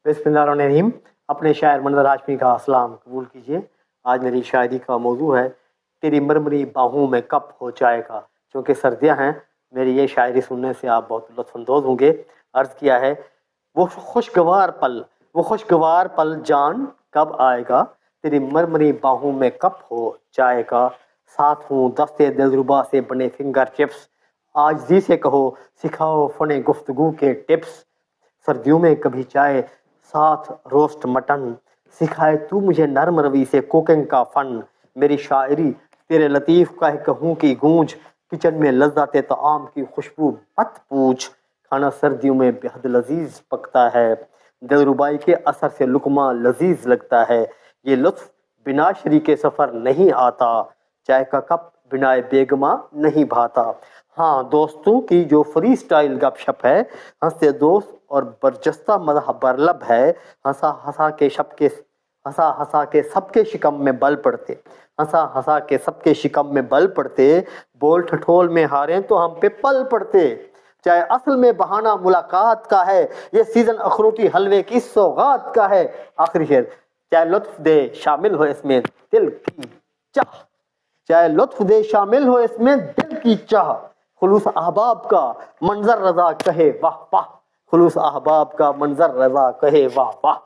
बिस्मिल्लाहिर्रहमानिर्रहीम। अपने शायर मंजर हाशमी का सलाम कबूल कीजिए। आज मेरी शायरी का मौजू है तेरी मरमरी बाहों में कब हो जाएगा। क्योंकि सर्दियां हैं, मेरी ये शायरी सुनने से आप बहुत लुत्फ़अंदोज़ होंगे। अर्ज़ किया है, वो खुशगवार पल जान कब आएगा, तेरी मरमरी बाहों में कब हो जाएगा। साथ हूँ दस्ते दिलरुबा से बने फिंगर चिप्स, आजिज़ी से कहो सिखाओ फ़ने गुफ्तगू के टिप्स। सर्दियों में कभी चाय साथ रोस्ट मटन, सिखाए तू मुझे नरम रवि से कुकिंग का फन। मेरी शायरी तेरे लतीफ़ का है कहूँ की गूंज, किचन में लज्जत ताम की खुशबू मत पूछ। खाना सर्दियों में बेहद लजीज पकता है, दिलरुबाई के असर से लुकमा लजीज लगता है। ये लुत्फ बिना शरीके सफ़र नहीं आता, चाय का कप बिना बेगमा नहीं भाता। हाँ, दोस्तों की जो फ्री स्टाइल गपशप है, हंसते दोस्त और बरजस्ता मज़ह बरलब है। हंसा हंसा के सबके शिकम में बल पड़ते, हंसा के सबके शिकम में बल पड़ते। बोल ठठोल में हारे तो हम पे पल पड़ते, चाहे असल में बहाना मुलाकात का है, ये सीजन अखरोटी हलवे की सौगात का है। आखिरी शेर, चाहे लुत्फ दे शामिल हो इसमें दिल की चाह, चाहे लुत्फ दे शामिल हो इसमें दिल की चाह। खुलूस अहबाब का मंजर रजा कहे वाह वाह, खुलूस अहबाब का मंजर रजा कहे वाह वाह।